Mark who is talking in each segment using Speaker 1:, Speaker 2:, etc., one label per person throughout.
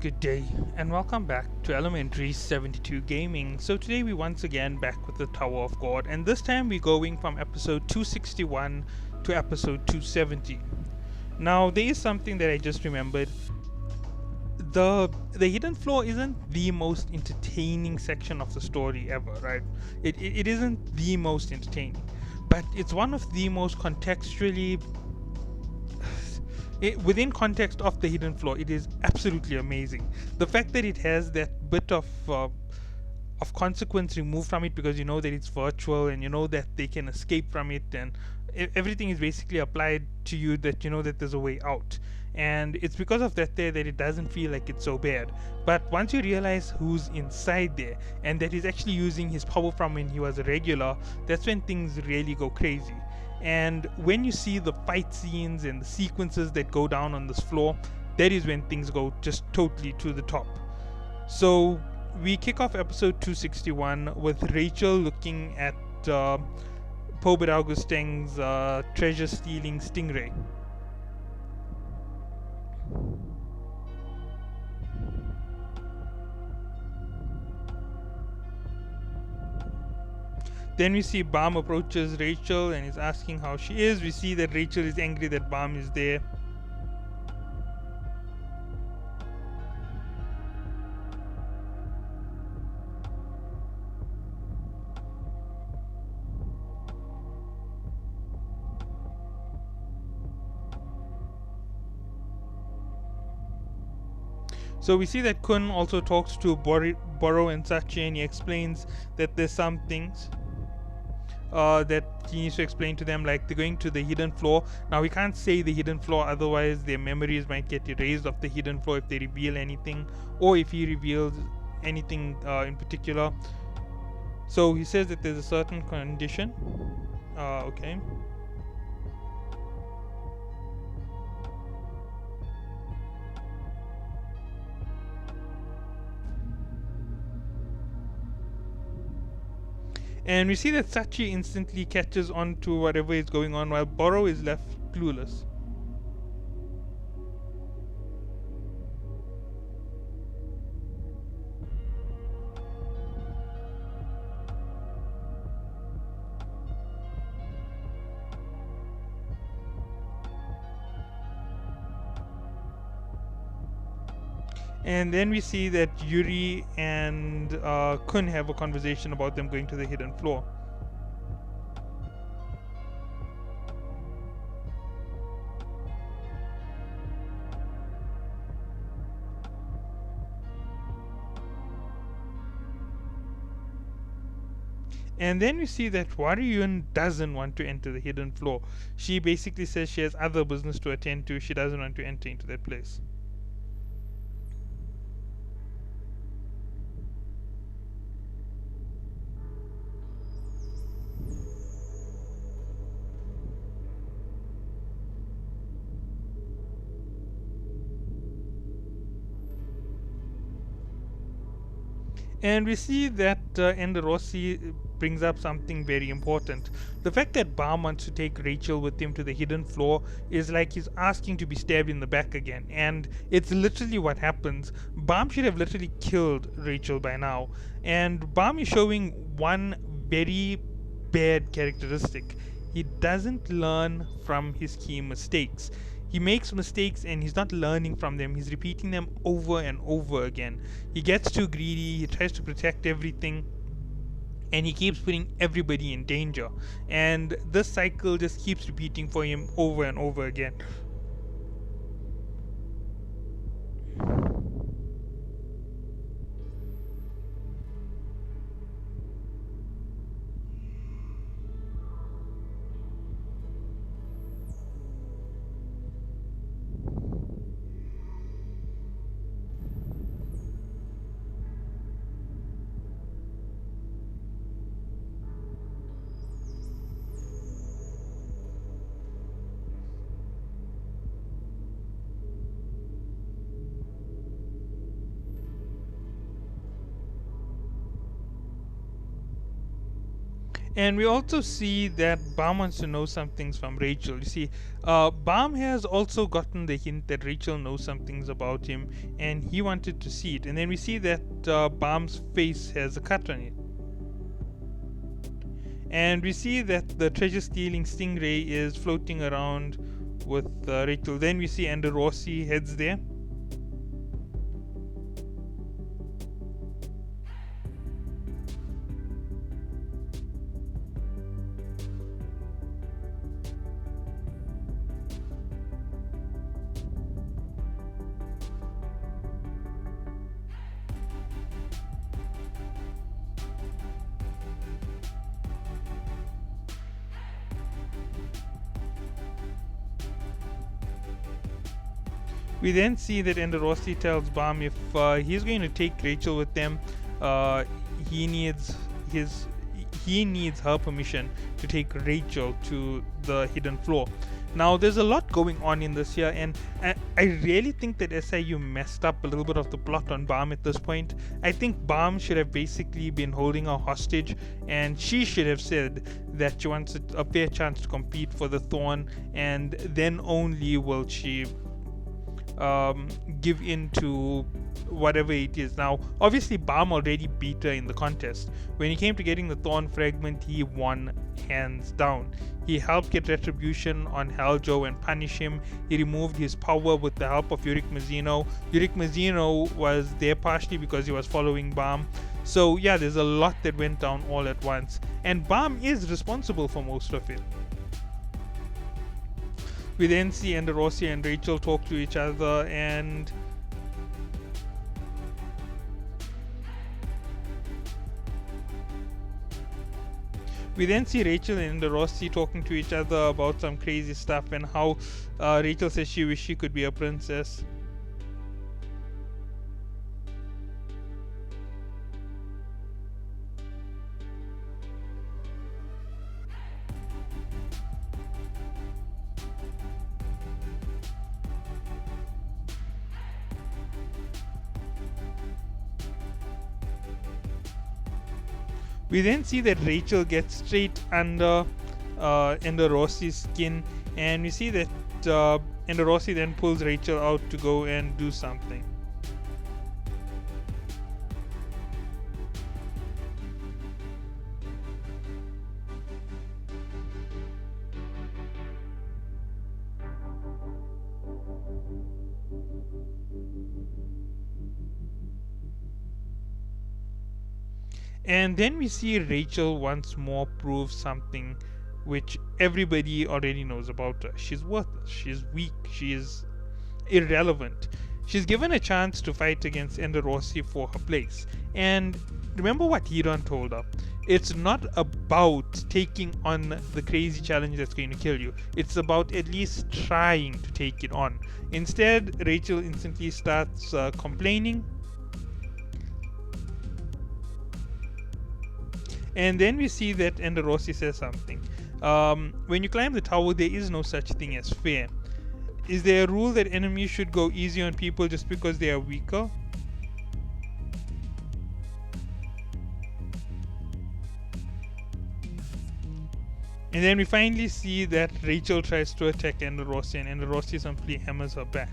Speaker 1: Good day, and welcome back to Elementary 72 Gaming. So today we once again back with the Tower of God, and this time we're going from episode 261 to episode 270. Now there is something that I just remembered. The hidden floor isn't the most entertaining section of the story ever, right? It isn't the most entertaining, but it's one of the most contextually within context of the hidden floor, it is absolutely amazing. The fact that it has that bit of consequence removed from it because you know that it's virtual and you know that they can escape from it, and everything is basically applied to you that you know that there's a way out. And it's because of that there that it doesn't feel like it's so bad. But once you realize who's inside there and that he's actually using his power from when he was a regular, that's when things really go crazy. And when you see the fight scenes and the sequences that go down on this floor, that is when things go just totally to the top. So we kick off episode 261 with Rachel looking at Pobet Augusteng's treasure stealing stingray. Then we see Balm approaches Rachel and is asking how she is. We see that Rachel is angry that Balm is there. So we see that Kun also talks to Boro and Sachi, and he explains that there's some things that he needs to explain to them, like they're going to the hidden floor. Now we can't say the hidden floor, otherwise their memories might get erased of the hidden floor if they reveal anything, or if he reveals anything in particular. So he says that there's a certain condition. Okay. And we see that Sachi instantly catches on to whatever is going on while Boro is left clueless. And then we see that Yuri and Kun have a conversation about them going to the hidden floor. And then we see that Waryun doesn't want to enter the hidden floor. She basically says she has other business to attend to. She doesn't want to enter into that place. And we see that Enderossi brings up something very important. The fact that Balm wants to take Rachel with him to the hidden floor is like he's asking to be stabbed in the back again. And it's literally what happens. Balm should have literally killed Rachel by now. And Balm is showing one very bad characteristic. He doesn't learn from his key mistakes. He makes mistakes and he's not learning from them. He's repeating them over and over again. He gets too greedy, he tries to protect everything, and he keeps putting everybody in danger. And this cycle just keeps repeating for him over and over again. And we also see that Bam wants to know some things from Rachel. You see, Bam has also gotten the hint that Rachel knows some things about him, and he wanted to see it. And then we see that Bam's face has a cut on it. And we see that the treasure stealing stingray is floating around with Rachel. Then we see Ender Rossi heads there. We then see that Ender Rossi tells Bam if he's going to take Rachel with them, he needs his he needs her permission to take Rachel to the hidden floor. Now, there's a lot going on in this here, and I really think that SIU messed up a little bit of the plot on Bam at this point. I think Bam should have basically been holding her hostage, and she should have said that she wants a fair chance to compete for the Thorn, and then only will she give in to whatever it is. Now, obviously, Bam already beat her in the contest. When he came to getting the Thorn fragment, he won hands down. He helped get retribution on Haljo and punish him. He removed his power with the help of Yurik Mazzino. Yurik Mazzino was there partially because he was following Bam. So yeah, there's a lot that went down all at once, and Bam is responsible for most of it. We then see Ender Rossi and Rachel talk to each other, and we then see Rachel and Ender Rossi talking to each other about some crazy stuff, and how Rachel says she wishes she could be a princess. We then see that Rachel gets straight under Ender Rossi's skin, and we see that Ender Rossi then pulls Rachel out to go and do something. And then we see Rachel once more prove something which everybody already knows about her. She's worthless, she's weak, she is irrelevant. She's given a chance to fight against Ender Rossi for her place. And remember what Hiran told her. It's not about taking on the crazy challenge that's going to kill you. It's about at least trying to take it on. Instead, Rachel instantly starts complaining. And then we see that Ender Rossi says something. When you climb the tower, there is no such thing as fair. Is there a rule that enemies should go easy on people just because they are weaker? And then we finally see that Rachel tries to attack Ender Rossi, and Ender Rossi simply hammers her back.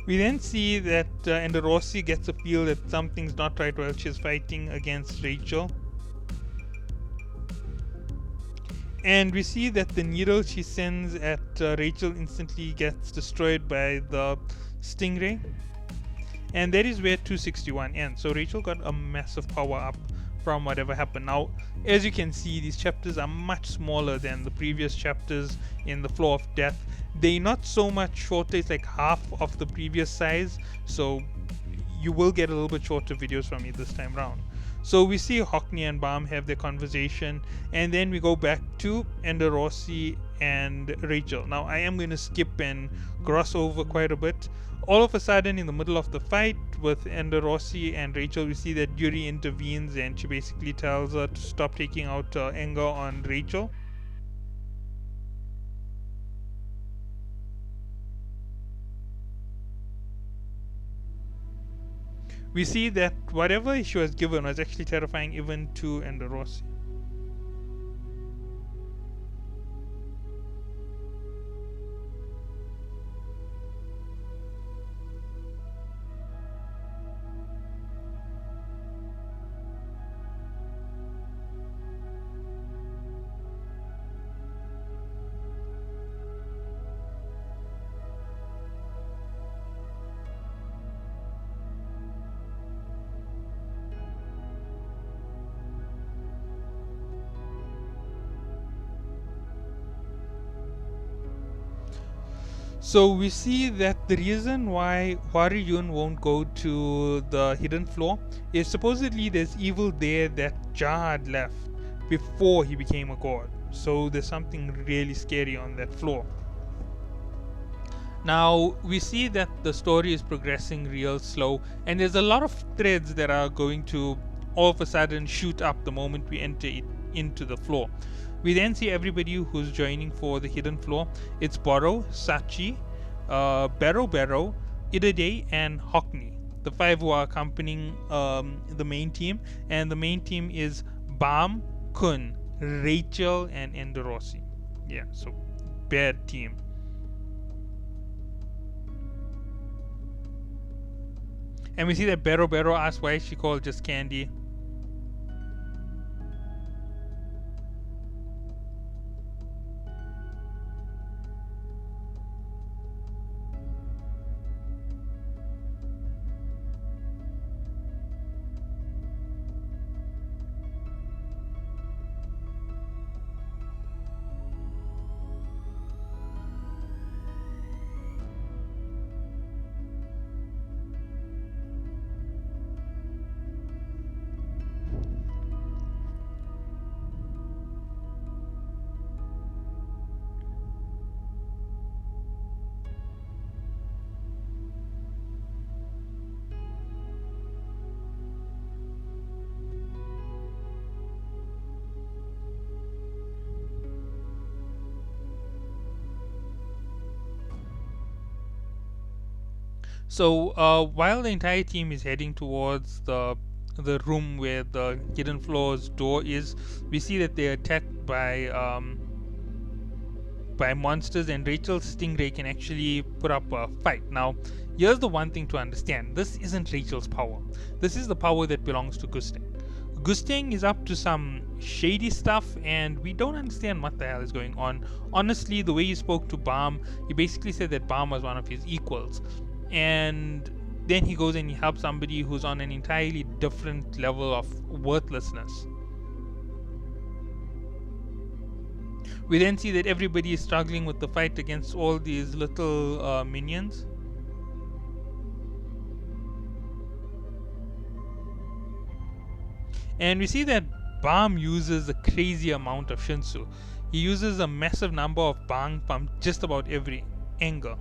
Speaker 1: We then see that Ender Rossi gets a feel that something's not right while she's fighting against Rachel. And we see that the needle she sends at Rachel instantly gets destroyed by the stingray. And that is where 261 ends. So Rachel got a massive power up from whatever happened. Now, as you can see, these chapters are much smaller than the previous chapters in the Floor of Death. They're not so much shorter, it's like half of the previous size, so you will get a little bit shorter videos from me this time round. So we see Hockney and Baum have their conversation, and then we go back to Ender Rossi and Rachel. Now I am going to skip and cross over quite a bit. All of a sudden, in the middle of the fight with Ender Rossi and Rachel, we see that Yuri intervenes and she basically tells her to stop taking out anger on Rachel. We see that whatever she was given was actually terrifying even to Ender Rossi. So we see that the reason why Hwari Yun won't go to the hidden floor is supposedly there's evil there that Jah left before he became a god. So there's something really scary on that floor. Now we see that the story is progressing real slow, and there's a lot of threads that are going to all of a sudden shoot up the moment we enter it into the floor. We then see everybody who's joining for the hidden floor. It's Boro, Sachi, Bero, Idade, and Hockney. The five who are accompanying the main team. And the main team is Baum, Kun, Rachel, and Ender Rossi. Yeah, so bad team. And we see that Bero asks why she called just Candy. So while the entire team is heading towards the room where the hidden floor's door is, we see that they're attacked by monsters, and Rachel's Stingray can actually put up a fight. Now, here's the one thing to understand: this isn't Rachel's power. This is the power that belongs to Gustang. Gustang is up to some shady stuff, and we don't understand what the hell is going on. Honestly, the way he spoke to Baum, he basically said that Baum was one of his equals. And then he goes and he helps somebody who's on an entirely different level of worthlessness. We then see that everybody is struggling with the fight against all these little minions. And we see that Baum uses a crazy amount of Shinsu. He uses a massive number of Bang from just about every angle.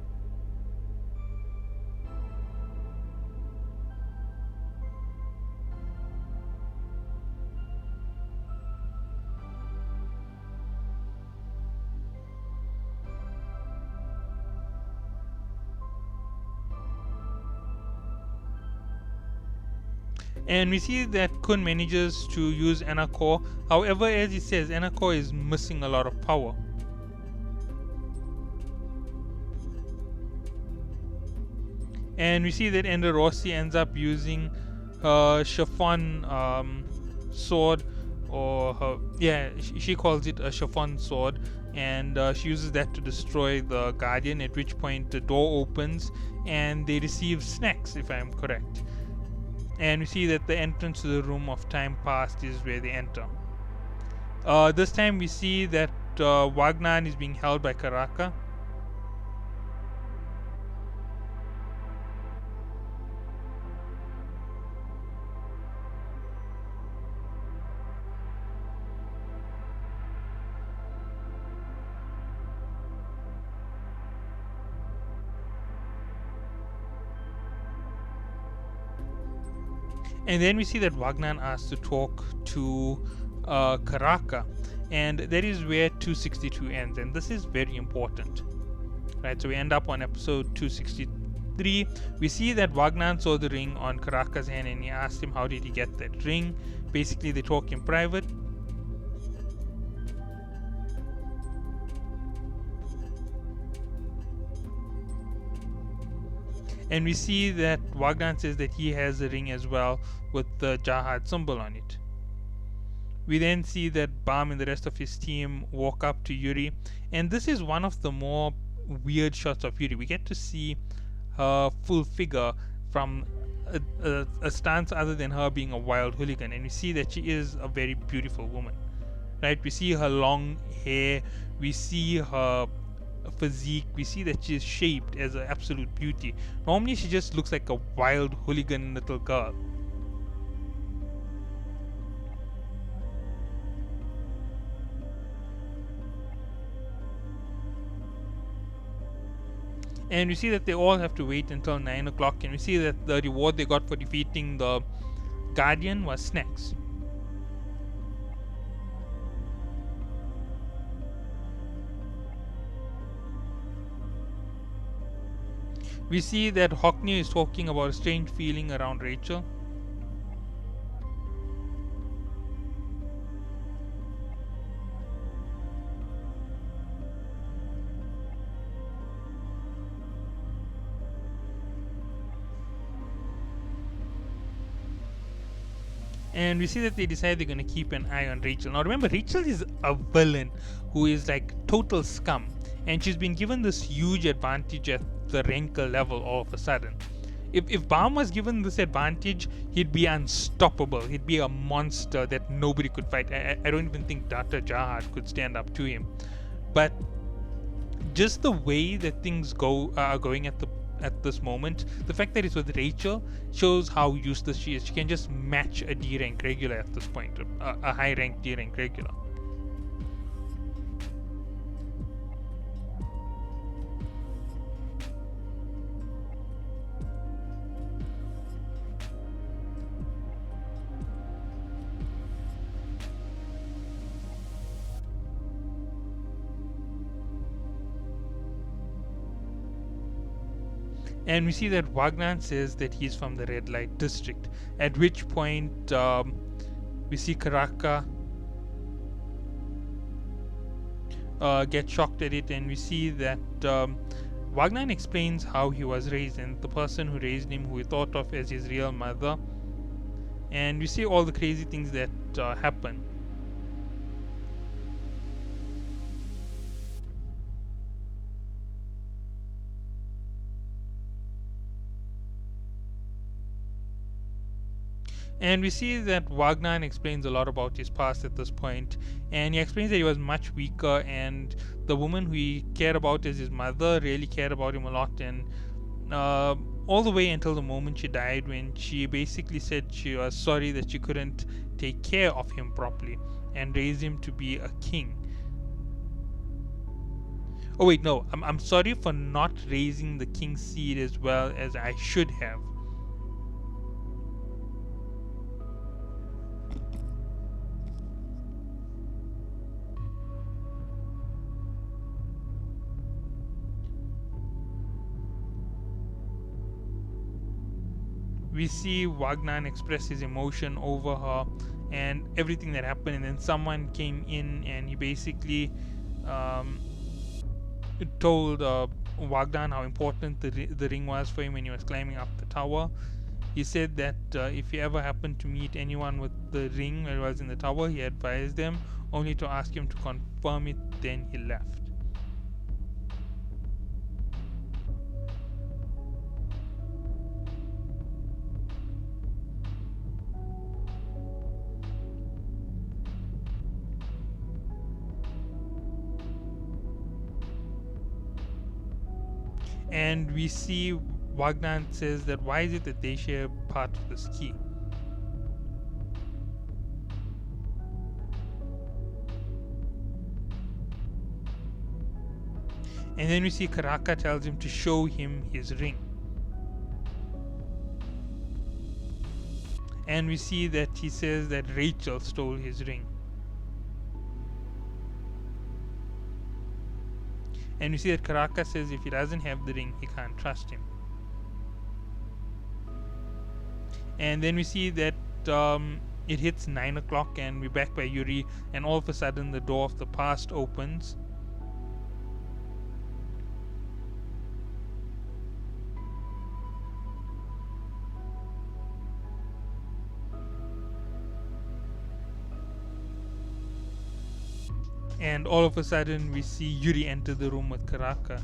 Speaker 1: And we see that Kun manages to use Anakor. However, as he says, Anakor is missing a lot of power. And we see that Ender Rossi ends up using her chiffon sword, or her, yeah, she calls it a chiffon sword, and she uses that to destroy the Guardian, at which point the door opens and they receive snacks, if I'm correct. And we see that the entrance to the room of time past is where they enter. This time we see that Wagner is being held by Karaka. And then we see that Wagner asks to talk to Karaka, and that is where 262 ends, and this is very important, right? So we end up on episode 263. We see that Wagner saw the ring on Karaka's hand, and he asked him how did he get that ring. Basically, they talk in private. And we see that Wagner says that he has a ring as well with the Jahad symbol on it. We then see that Bam and the rest of his team walk up to Yuri, and this is one of the more weird shots of Yuri. We get to see her full figure from a stance other than her being a wild hooligan, and we see that she is a very beautiful woman, right? We see her long hair, we see her physique, we see that she's shaped as an absolute beauty. Normally she just looks like a wild hooligan little girl. And we see that they all have to wait until 9 o'clock, and we see that the reward they got for defeating the Guardian was snacks. We see that Hockney is talking about a strange feeling around Rachel. And we see that they decide they're going to keep an eye on Rachel. Now remember, Rachel is a villain who is like total scum, and she's been given this huge advantage at the Renker level all of a sudden. If Bam was given this advantage, he'd be unstoppable. He'd be a monster that nobody could fight. I don't even think Dr. Jahad could stand up to him. But just the way that things are going at this moment, the fact that it's with Rachel shows how useless she is. She can just match a D rank regular at this point, a high rank D rank regular. And we see that Wagner says that he's from the red light district, at which point we see Karaka get shocked at it, and we see that Wagner explains how he was raised, and the person who raised him, who he thought of as his real mother, and we see all the crazy things that happen. And we see that Wagner explains a lot about his past at this point, and he explains that he was much weaker, and the woman who he cared about as his mother really cared about him a lot, and all the way until the moment she died, when she basically said she was sorry that she couldn't take care of him properly and raise him to be a king. Oh wait, no, I'm sorry for not raising the king's seed as well as I should have. We see Wagner express his emotion over her and everything that happened, and then someone came in and he basically told Wagner how important the ring was for him when he was climbing up the tower. He said that if he ever happened to meet anyone with the ring while he was in the tower, he advised them only to ask him to confirm it, then he left. And we see Wagner says that why is it that they share part of this key? And then we see Karaka tells him to show him his ring. And we see that he says that Rachel stole his ring. And we see that Karaka says if he doesn't have the ring, he can't trust him. And then we see that it hits 9 o'clock and we're back by Yuri, and all of a sudden the door of the past opens. And all of a sudden we see Yuri enter the room with Karaka.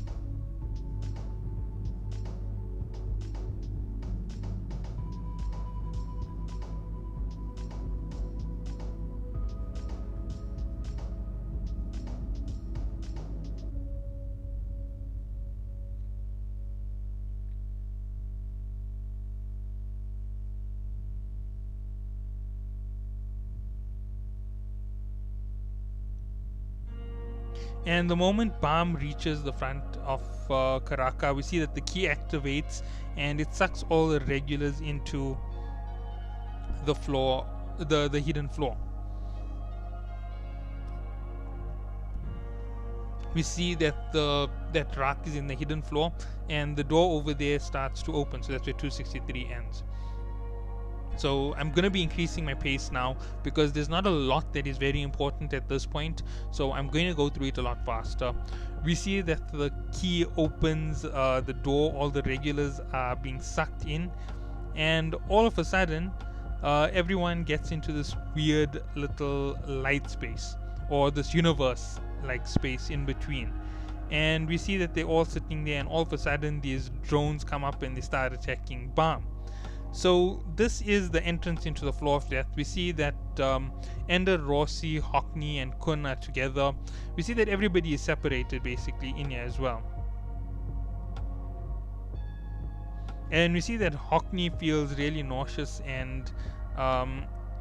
Speaker 1: And the moment Bam reaches the front of Karaka, we see that the key activates and it sucks all the regulars into the floor, the hidden floor. We see that that rock is in the hidden floor, and the door over there starts to open. So that's where 263 ends. So I'm going to be increasing my pace now because there's not a lot that is very important at this point. So I'm going to go through it a lot faster. We see that the key opens the door, all the regulars are being sucked in, and all of a sudden everyone gets into this weird little light space, or this universe like space in between. And we see that they're all sitting there, and all of a sudden these drones come up and they start attacking Bam. So this is the entrance into the Floor of Death. We see that Ender, Rossi, Hockney and Kun are together. We see that everybody is separated basically in here as well. And we see that Hockney feels really nauseous, and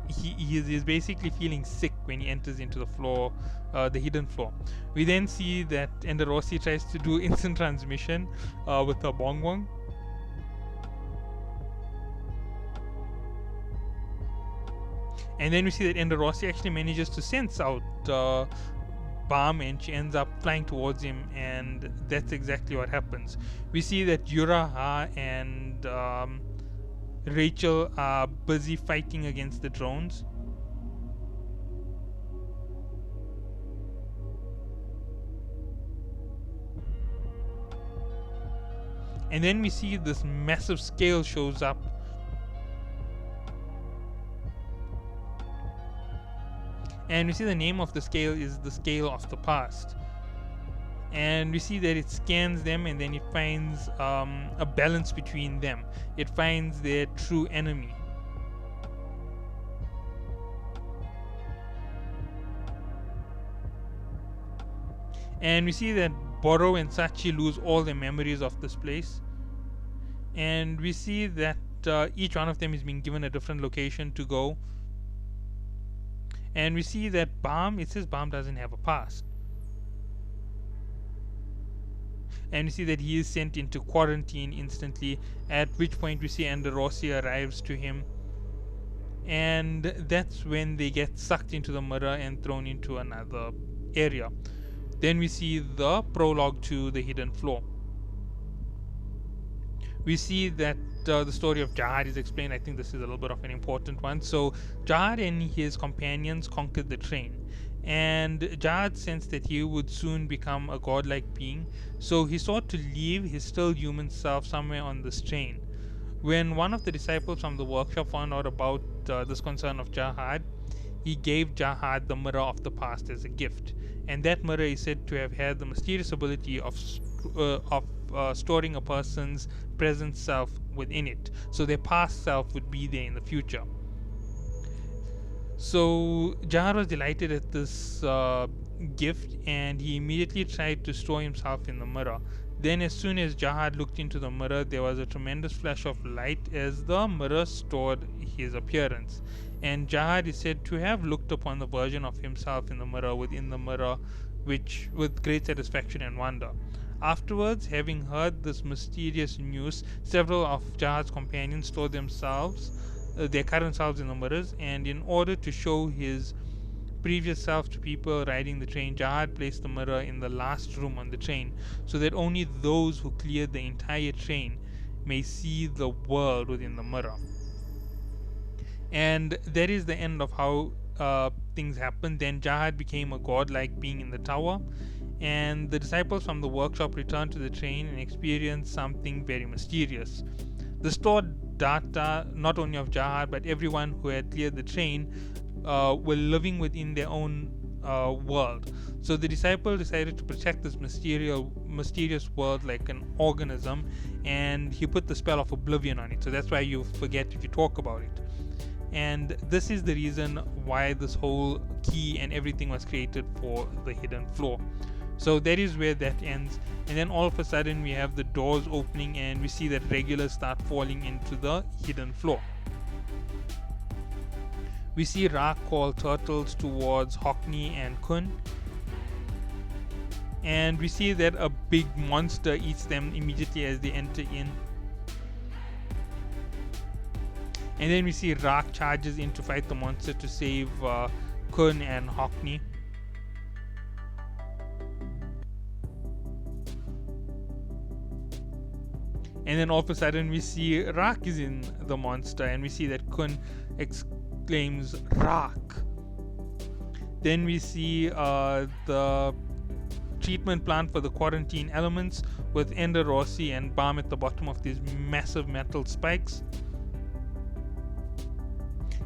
Speaker 1: he is basically feeling sick when he enters into the floor, the hidden floor. We then see that Ender Rossi tries to do instant transmission with her bong bong. And then we see that Ender Rossi actually manages to sense out Bam, and she ends up flying towards him, and that's exactly what happens. We see that Yuraha and Rachel are busy fighting against the drones. And then we see this massive scale shows up. And we see the name of the scale is the Scale of the Past. And we see that it scans them, and then it finds a balance between them. It finds their true enemy. And we see that Boro and Sachi lose all their memories of this place. And we see that each one of them is being given a different location to go. And we see that Bam, it says Bam doesn't have a past. And we see that he is sent into quarantine instantly, at which point we see Ender Rossi arrives to him. And that's when they get sucked into the mirror and thrown into another area. Then we see the prologue to the hidden floor. We see that the story of Jahad is explained. I think this is a little bit of an important one. So Jahad and his companions conquered the train, and Jahad sensed that he would soon become a godlike being, so he sought to leave his still human self somewhere on this train. When one of the disciples from the workshop found out about this concern of Jahad, he gave Jahad the mirror of the past as a gift, and that mirror is said to have had the mysterious ability of storing a person's present self within it, so their past self would be there in the future. So Jahad was delighted at this gift, and he immediately tried to store himself in the mirror. Then as soon as Jahad looked into the mirror, there was a tremendous flash of light as the mirror stored his appearance, and Jahad is said to have looked upon the version of himself in the mirror within the mirror, which with great satisfaction and wonder. Afterwards, having heard this mysterious news, several of Jahad's companions stored themselves their current selves in the mirrors, and in order to show his previous self to people riding the train, Jahad placed the mirror in the last room on the train so that only those who cleared the entire train may see the world within the mirror. And that is the end of how things happened. Then Jahad became a godlike being in the tower, and the disciples from the workshop returned to the train and experienced something very mysterious. The stored data, not only of Jahad but everyone who had cleared the train, were living within their own world. So the disciple decided to protect this mysterious world like an organism, and he put the spell of oblivion on it. So that's why you forget if you talk about it. And this is the reason why this whole key and everything was created for the hidden floor. So that is where that ends. And then all of a sudden we have the doors opening, and we see that regulars start falling into the hidden floor. We see Ra call turtles towards Hockney and Kun, and we see that a big monster eats them immediately as they enter in. And then we see Ra charges in to fight the monster to save Kun and Hockney. And then all of a sudden we see Rak is in the monster, and we see that Kun exclaims Rak. Then we see the treatment plant for the quarantine elements with Ender Rossi and Balm at the bottom of these massive metal spikes.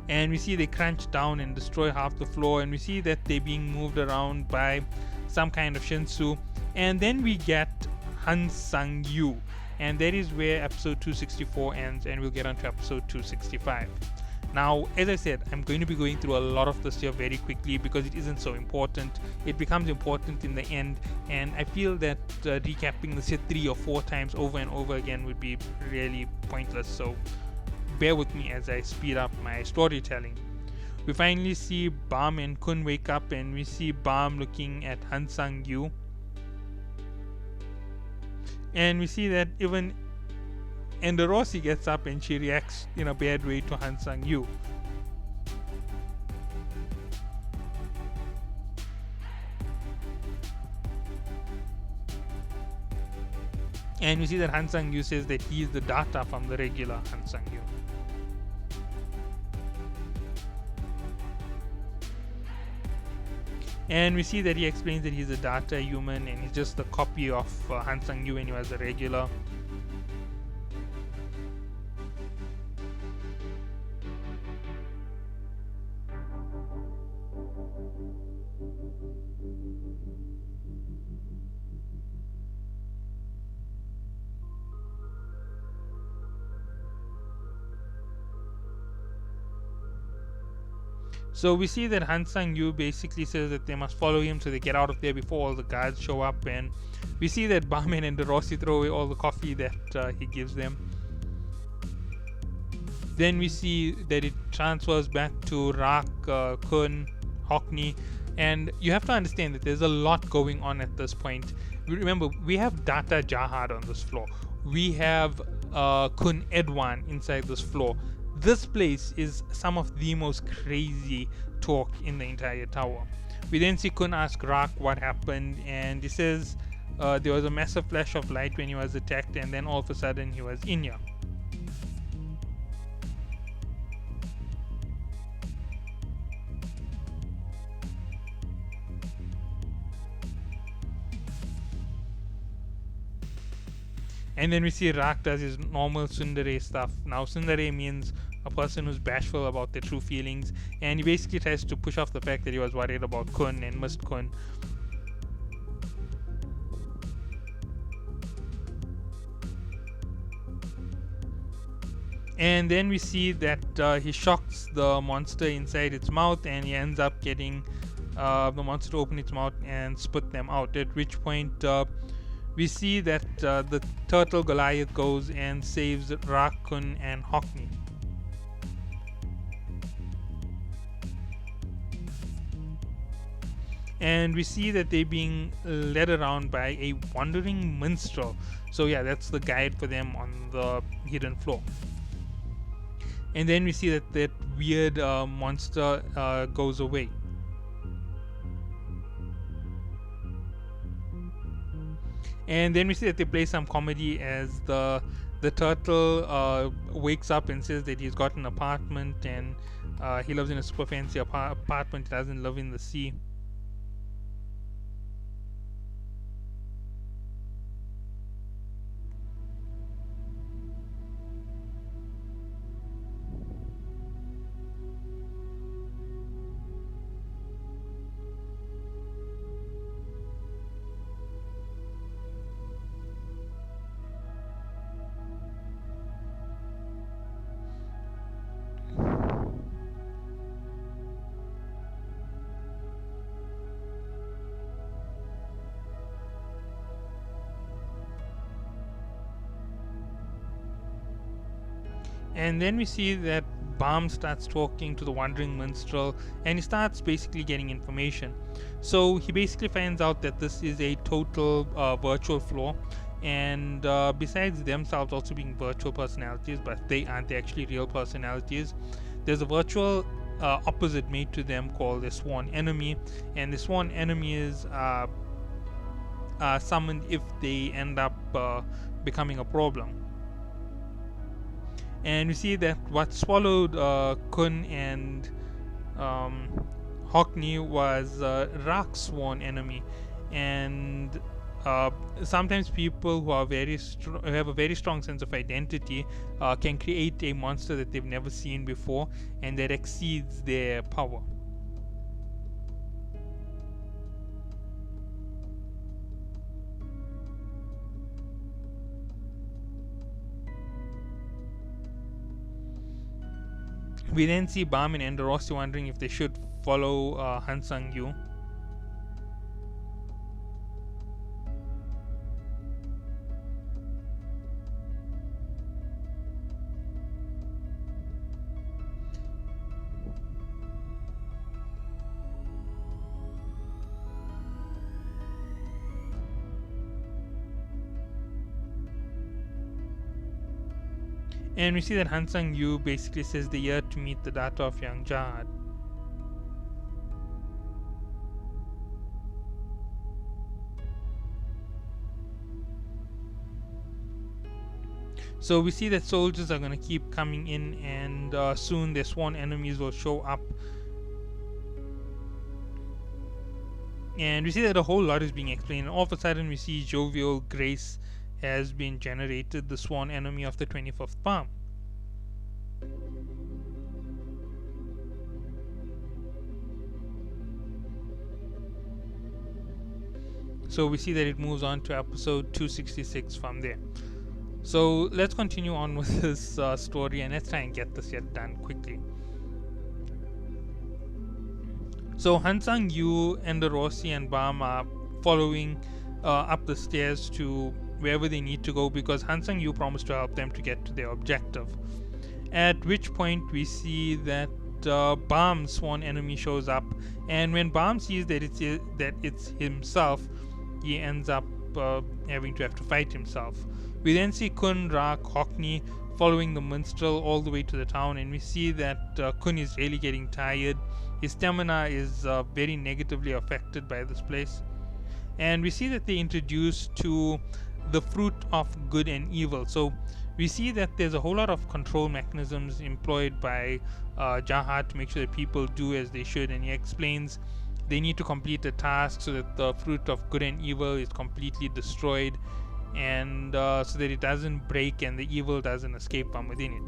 Speaker 1: And we see they crunch down and destroy half the floor, and we see that they're being moved around by some kind of Shinsu. And then we get Han Sang Yu, and that is where episode 264 ends, and we'll get on to episode 265. Now, as I said, I'm going to be going through a lot of this here very quickly because it isn't so important. It becomes important in the end, and I feel that recapping this here 3 or 4 times over and over again would be really pointless. So bear with me as I speed up my storytelling. We finally see Balm and Kun wake up, and we see Balm looking at Han Sang Yu. And we see that even Ender Rossi gets up and she reacts in a bad way to Han Sang Yu. And we see that Han Sang Yu says that he is the data from the regular Han Sang Yu. And we see that he explains that he's a data human and he's just a copy of Han Sang Yu when he was a regular. So we see that Han Sang Yu basically says that they must follow him, so they get out of there before all the guards show up. And we see that Barman and Rossi throw away all the coffee that he gives them. Then we see that it transfers back to Rak, Kun, Hockney, and you have to understand that there's a lot going on at this point. Remember, we have Data Jahad on this floor. We have Kun Edwan inside this floor. This place is some of the most crazy talk in the entire tower. We then see Kun ask Rak what happened, and he says there was a massive flash of light when he was attacked, and then all of a sudden he was in here. And then we see Rak does his normal tsundere stuff. Now tsundere means a person who's bashful about their true feelings, and he basically tries to push off the fact that he was worried about Kun and missed Kun. And then we see that he shocks the monster inside its mouth, and he ends up getting the monster to open its mouth and spit them out, at which point we see that the turtle Goliath goes and saves Rak, Kun and Hockney. And we see that they're being led around by a wandering minstrel. So yeah, that's the guide for them on the hidden floor. And then we see that that weird monster goes away. And then we see that they play some comedy as the turtle wakes up and says that he's got an apartment, and he lives in a super fancy apartment. He doesn't live in the sea. And then we see that Baum starts talking to the wandering minstrel, and he starts basically getting information. So he basically finds out that this is a total virtual floor, and besides themselves also being virtual personalities, but they aren't actually real personalities, there's a virtual opposite made to them called the sworn enemy, and the sworn enemy is summoned if they end up becoming a problem. And we see that what swallowed Kun and Hockney was Rak's sworn enemy, and sometimes people who are who have a very strong sense of identity can create a monster that they've never seen before and that exceeds their power. We then see Bam and Endorossi wondering if they should follow Han Sang-yu. And we see that Han Sang-yu basically says they're here to meet the daughter of young Jahad. So we see that soldiers are going to keep coming in, and soon their sworn enemies will show up. And we see that a whole lot is being explained. All of a sudden we see Jovial Grace has been generated, the sworn enemy of the 25th Palm. So we see that it moves on to episode 266 from there. So let's continue on with this story, and let's try and get this yet done quickly. So Han Sang-yu, Endorossi, and Bam are following up the stairs to wherever they need to go because Han Sang-yu promised to help them to get to their objective. At which point we see that Bam's sworn enemy shows up, and when Bam sees that it's himself, he ends up having to fight himself. We then see Kun, Rak, Hockney following the minstrel all the way to the town, and we see that Kun is really getting tired. His stamina is very negatively affected by this place. And we see that they introduced to the fruit of good and evil. So we see that there's a whole lot of control mechanisms employed by Jahad to make sure that people do as they should, and he explains they need to complete a task so that the fruit of good and evil is completely destroyed, and so that it doesn't break and the evil doesn't escape from within it.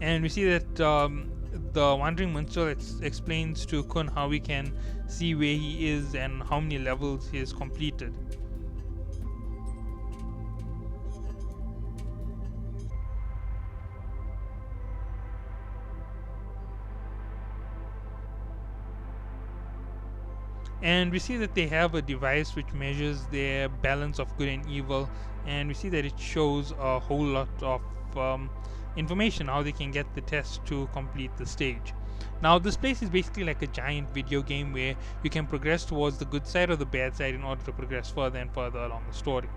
Speaker 1: And we see that the wandering minstrel explains to Kun how we can see where he is and how many levels he has completed. And we see that they have a device which measures their balance of good and evil, and we see that it shows a whole lot of information how they can get the test to complete the stage. Now, this place is basically like a giant video game where you can progress towards the good side or the bad side in order to progress further and further along the story.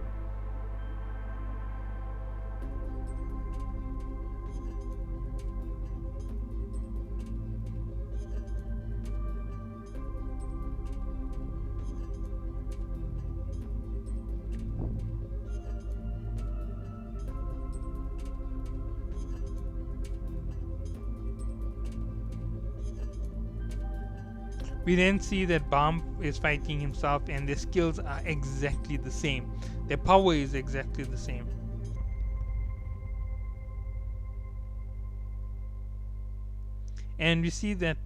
Speaker 1: We then see that Baam is fighting himself, and their skills are exactly the same. Their power is exactly the same. And we see that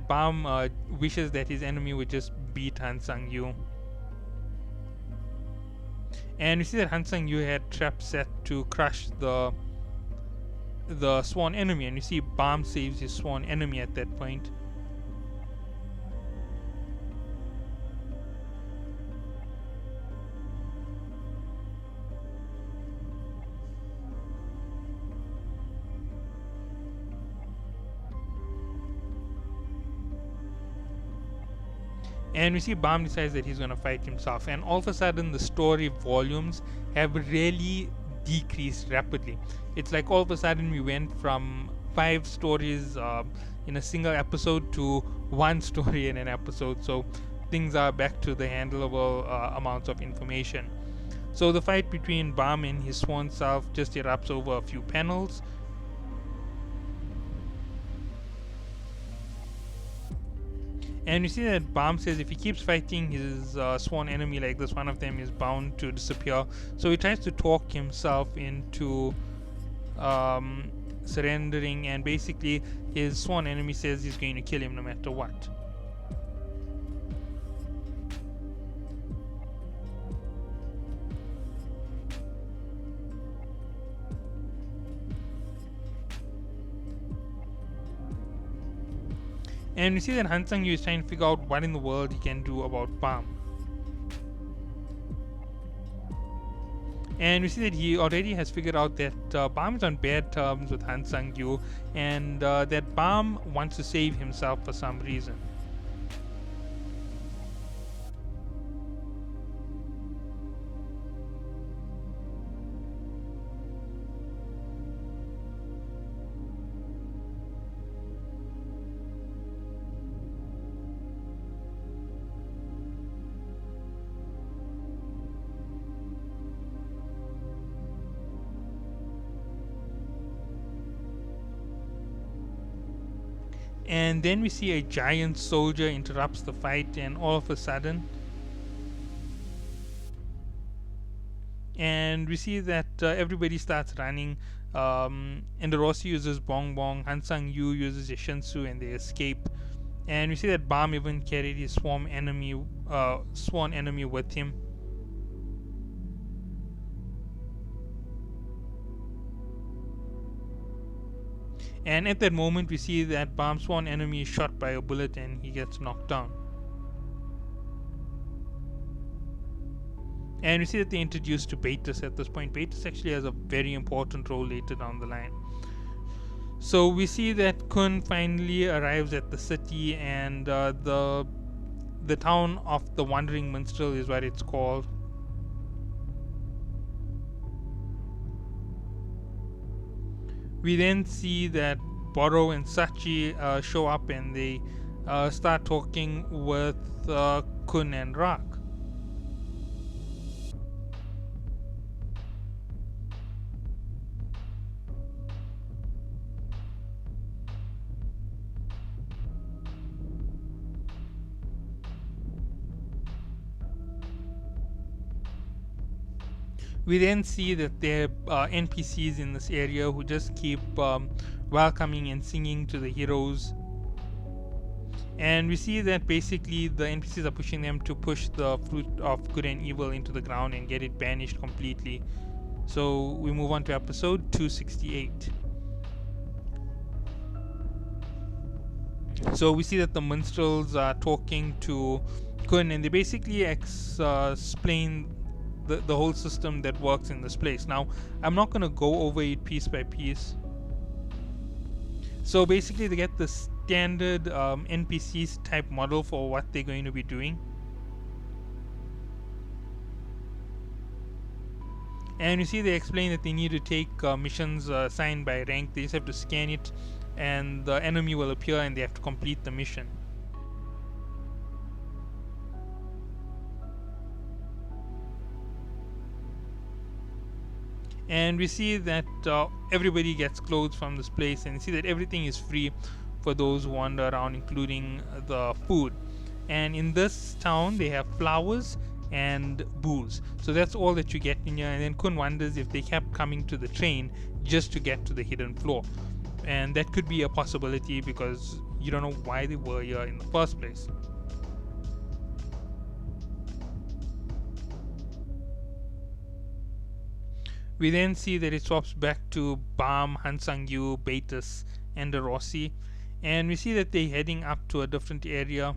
Speaker 1: Baam wishes that his enemy would just beat Han Sang-yu. And we see that Han Sang-yu had traps set to crush the sworn enemy, and you see Baam saves his sworn enemy at that point. And we see Baam decides that he's going to fight himself, and all of a sudden the story volumes have really decreased rapidly. It's like all of a sudden we went from 5 stories in a single episode to 1 story in an episode, so things are back to the handleable amounts of information. So the fight between Baam and his sworn self just erupts over a few panels. And you see that Baam says if he keeps fighting his sworn enemy like this, one of them is bound to disappear. So he tries to talk himself into surrendering, and basically his sworn enemy says he's going to kill him no matter what. And we see that Han Sang-yu is trying to figure out what in the world he can do about Baam. And we see that he already has figured out that Baam is on bad terms with Han Sang-yu, and that Baam wants to save himself for some reason. And then we see a giant soldier interrupts the fight, and all of a sudden, and we see that everybody starts running. Endorosi uses Bong Bong, Han Sang-yu uses Yashinsu, and they escape. And we see that Baam even carried his sworn enemy with him. And at that moment, we see that Baam's sworn enemy is shot by a bullet and he gets knocked down. And we see that they introduced to Beatus at this point. Beatus actually has a very important role later down the line. So we see that Kun finally arrives at the city, and the town of the Wandering Minstrel is what it's called. We then see that Boro and Sachi show up, and they start talking with Kun and Rak. We then see that there are NPCs in this area who just keep welcoming and singing to the heroes. And we see that basically the NPCs are pushing them to push the fruit of good and evil into the ground and get it banished completely. So we move on to episode 268. So we see that the minstrels are talking to Kun, and they basically explain the whole system that works in this place. Now, I'm not going to go over it piece by piece. So basically, they get the standard NPCs type model for what they're going to be doing. And you see they explain that they need to take missions assigned by rank. They just have to scan it, and the enemy will appear, and they have to complete the mission. And we see that everybody gets clothes from this place, and see that everything is free for those who wander around, including the food. And in this town, they have flowers and booze. So that's all that you get in here. And then Kun wonders if they kept coming to the train just to get to the hidden floor. And that could be a possibility because you don't know why they were here in the first place. We then see that it swaps back to Bam, Han Sang-yu, Beatus, and the Rossi. And we see that they're heading up to a different area.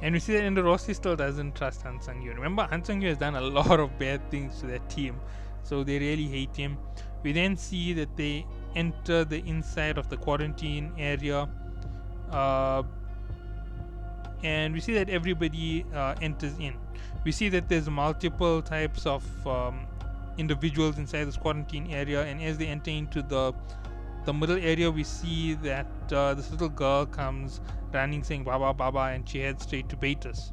Speaker 1: And we see that Indo Rossi still doesn't trust Han Sang-yu. Remember, Han Sang-yu has done a lot of bad things to that team, so they really hate him. We then see that they enter the inside of the quarantine area, and we see that everybody enters in. We see that there's multiple types of individuals inside this quarantine area, and as they enter into the middle area, we see that this little girl comes running saying Baba Baba, and she heads straight to Beatus.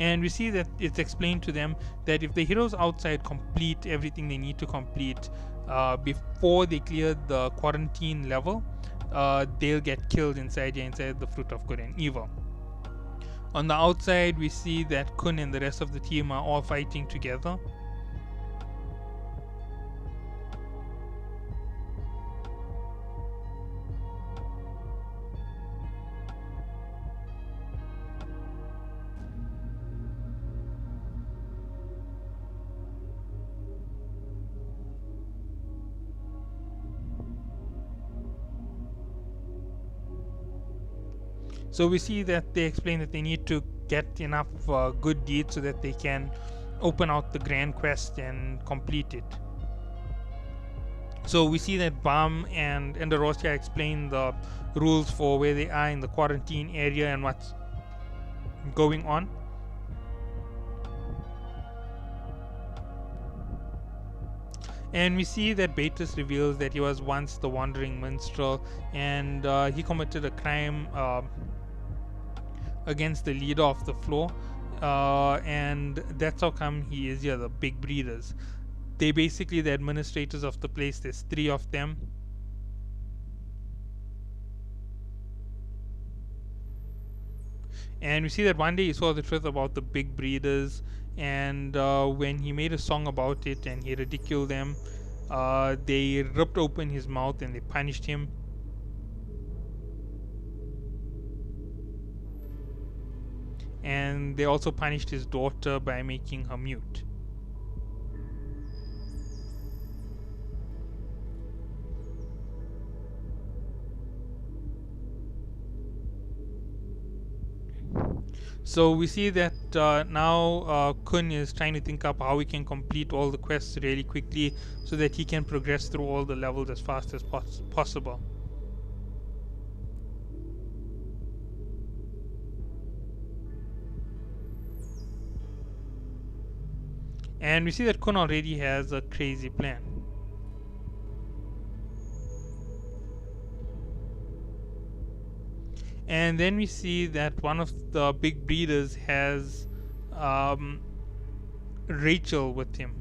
Speaker 1: And we see that it's explained to them that if the heroes outside complete everything they need to complete before they clear the quarantine level, they'll get killed inside the Fruit of Good and Evil. On the outside, we see that Kun and the rest of the team are all fighting together. So we see that they explain that they need to get enough good deeds so that they can open out the grand quest and complete it. So we see that Bam and Enderosia explain the rules for where they are in the quarantine area and what's going on. And we see that Beatus reveals that he was once the wandering minstrel, and he committed a crime against the leader of the floor, and that's how come he is here, the big breeders. They basically the administrators of the place. There's 3 of them. And we see that one day he saw the truth about the big breeders, and when he made a song about it and he ridiculed them, they ripped open his mouth and they punished him. And they also punished his daughter by making her mute. So we see that now Kun is trying to think up how he can complete all the quests really quickly so that he can progress through all the levels as fast as possible. And we see that Kun already has a crazy plan. And then we see that one of the big breeders has Rachel with him.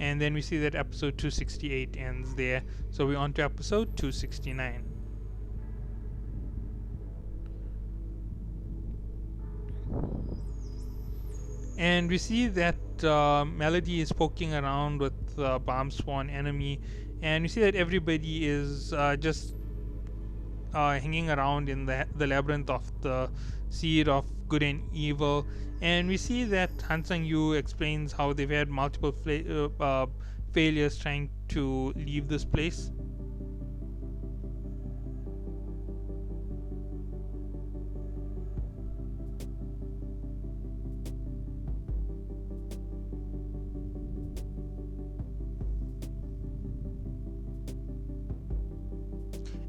Speaker 1: And then we see that episode 268 ends there. So we're on to episode 269. And we see that Melody is poking around with Bomb Sworn Enemy, and we see that everybody is just hanging around in the labyrinth of the seed of good and evil. And we see that Han Sang-yu explains how they've had multiple failures trying to leave this place.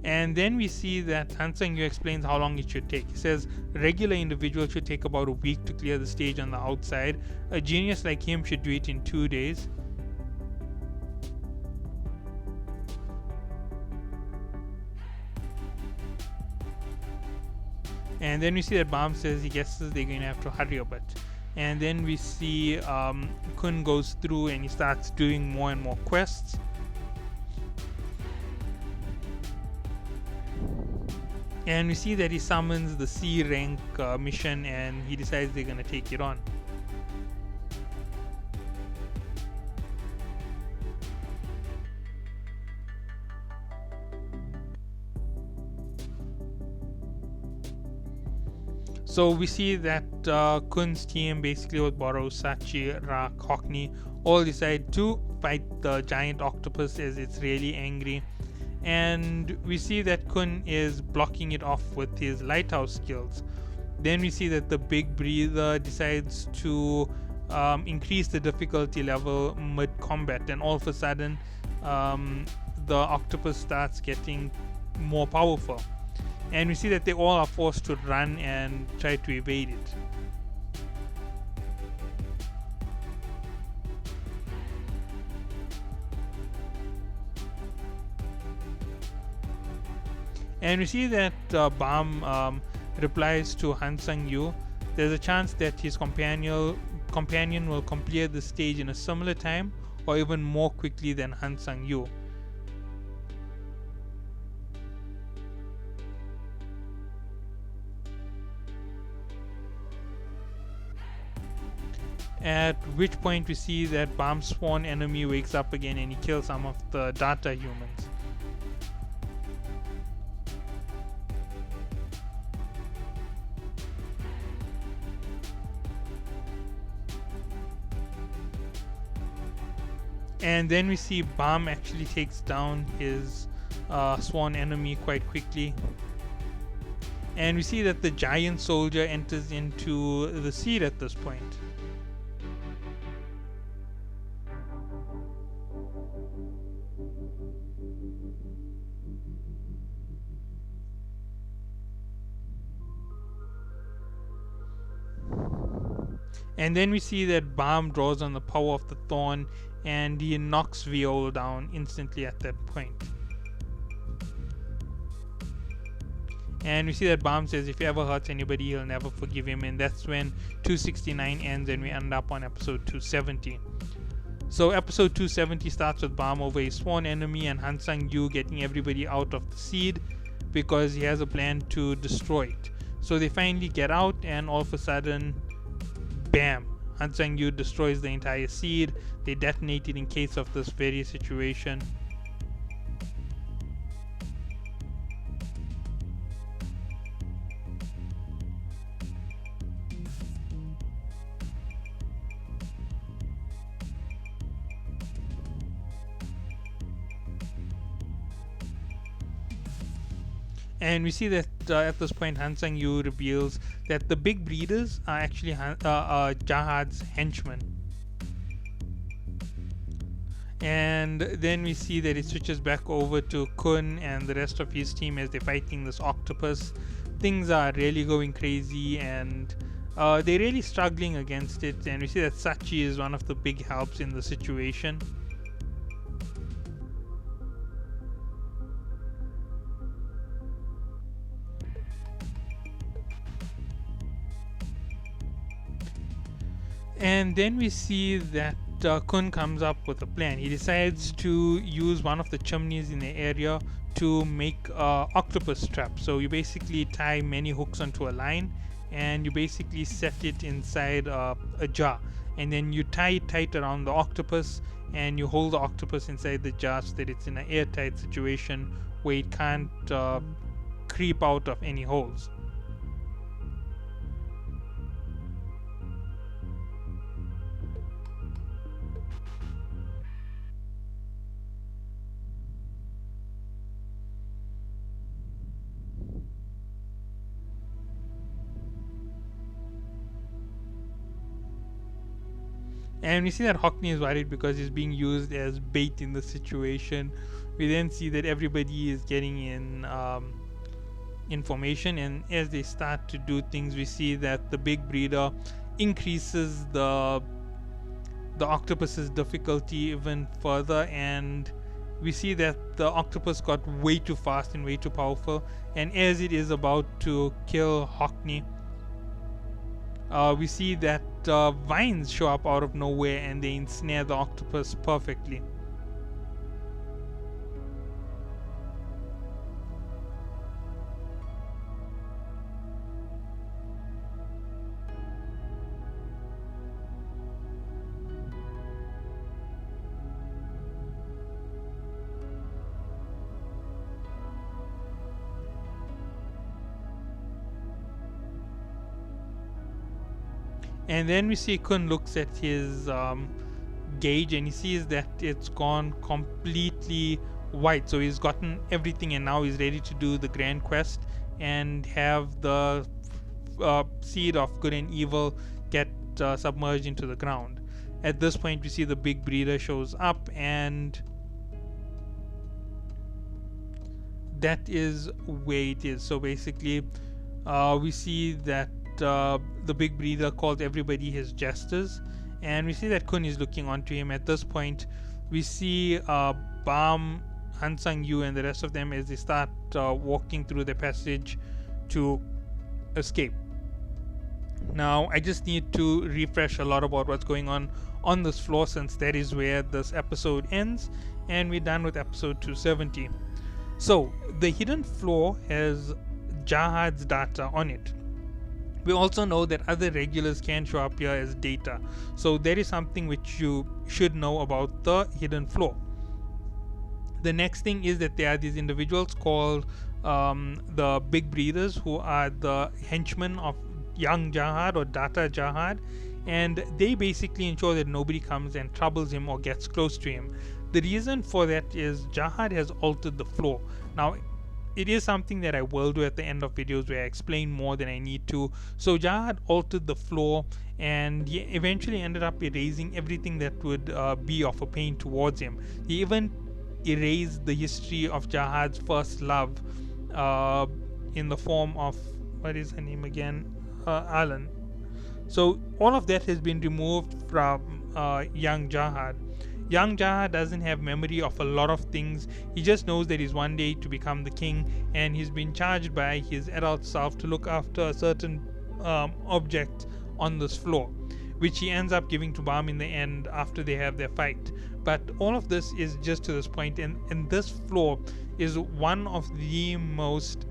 Speaker 1: And then we see that Han Sang-yu explains how long it should take. He says regular individual should take about a week to clear the stage on the outside. A genius like him should do it in 2 days. And then we see that Bomb says he guesses they're going to have to hurry a bit. And then we see Kun goes through and he starts doing more and more quests. And we see that he summons the C rank mission and he decides they're gonna take it on. So we see that Kun's team, basically with Boro, Sachi, Rak, Hockney, all decide to fight the giant octopus as it's really angry. And we see that Kun is blocking it off with his lighthouse skills. Then we see that the big breather decides to increase the difficulty level mid combat, and all of a sudden the octopus starts getting more powerful. And we see that they all are forced to run and try to evade it. And we see that Bam replies to Han Sang-yu. There's a chance that his companion will complete the stage in a similar time or even more quickly than Han Sang-yu. At which point we see that Bomb Sworn Enemy wakes up again and he kills some of the data humans. And then we see Bomb actually takes down his sworn enemy quite quickly. And we see that the giant soldier enters into the seed at this point. And then we see that Bomb draws on the power of the thorn and he knocks Viol down instantly at that point. And we see that Bomb says if he ever hurts anybody, he'll never forgive him. And that's when 269 ends and we end up on episode 270. So episode 270 starts with Bomb over his sworn enemy and Han Sang-yu getting everybody out of the seed because he has a plan to destroy it. So they finally get out and all of a sudden, bam! Han Sang-yu destroys the entire seed. They detonate it in case of this very situation. And we see that at this point Han Sang-yu reveals that the big breeders are actually Jahad's henchmen. And then we see that it switches back over to Kun and the rest of his team as they're fighting this octopus. Things are really going crazy and they're really struggling against it. And we see that Sachi is one of the big helps in the situation. And then we see that Kun comes up with a plan. He decides to use one of the chimneys in the area to make a octopus trap. So you basically tie many hooks onto a line, and you basically set it inside a jar, and then you tie it tight around the octopus, and you hold the octopus inside the jar so that it's in an airtight situation where it can't creep out of any holes. And we see that Hockney is worried because he's being used as bait in the situation. We then see that everybody is getting in information, and as they start to do things, we see that the big breeder increases the octopus's difficulty even further, and we see that the octopus got way too fast and way too powerful, and as it is about to kill Hockney, we see that vines show up out of nowhere and they ensnare the octopus perfectly. And then we see Kun looks at his gauge and he sees that it's gone completely white. So he's gotten everything and now he's ready to do the grand quest and have the seed of good and evil get submerged into the ground. At this point we see the big breeder shows up, and that is where it is. So basically we see that the big breeder called everybody his jesters, and we see that Kun is looking onto him. At this point we see Bam, Han Sang-yu and the rest of them as they start walking through the passage to escape. Now I just need to refresh a lot about what's going on this floor, since that is where this episode ends and we're done with episode 270. So the hidden floor has Jahad's data on it. We also know that other regulars can show up here as data, so that is something which you should know about the hidden floor. The next thing is that there are these individuals called the big breeders, who are the henchmen of young Jahad or Data Jahad, and they basically ensure that nobody comes and troubles him or gets close to him. The reason for that is Jahad has altered the floor. Now it is something that I will do at the end of videos where I explain more than I need to. So Jahad altered the floor and he eventually ended up erasing everything that would be of a pain towards him. He even erased the history of Jahad's first love in the form of, what is her name again? Alan. So all of that has been removed from young Jahad. Young Jahad doesn't have memory of a lot of things. He just knows that he's one day to become the king, and he's been charged by his adult self to look after a certain object on this floor, which he ends up giving to Bam in the end after they have their fight. But all of this is just to this point, and this floor is one of the most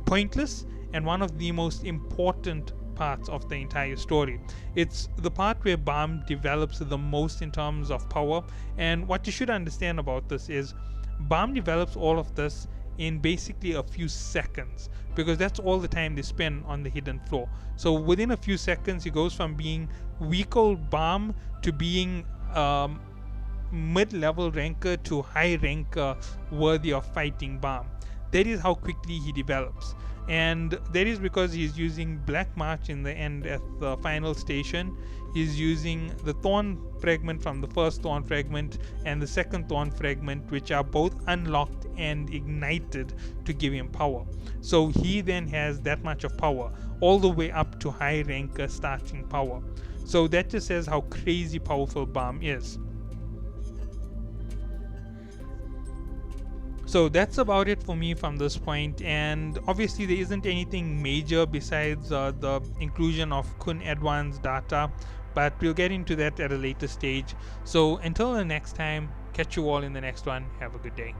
Speaker 1: pointless and one of the most important parts of the entire story. It's the part where Bam develops the most in terms of power, and what you should understand about this is Bam develops all of this in basically a few seconds, because that's all the time they spend on the hidden floor. So within a few seconds he goes from being weak old Bam to being mid-level ranker to high ranker worthy of fighting Bam. That is how quickly he develops, and that is because he's using Black March in the end at the final station. He's using the Thorn fragment from the first Thorn fragment and the second Thorn fragment, which are both unlocked and ignited to give him power. So he then has that much of power, all the way up to high ranker starting power. So that just says how crazy powerful Bam is. So that's about it for me from this point, and obviously there isn't anything major besides the inclusion of Kun Edwan's data, but we'll get into that at a later stage. So until the next time, catch you all in the next one. Have a good day.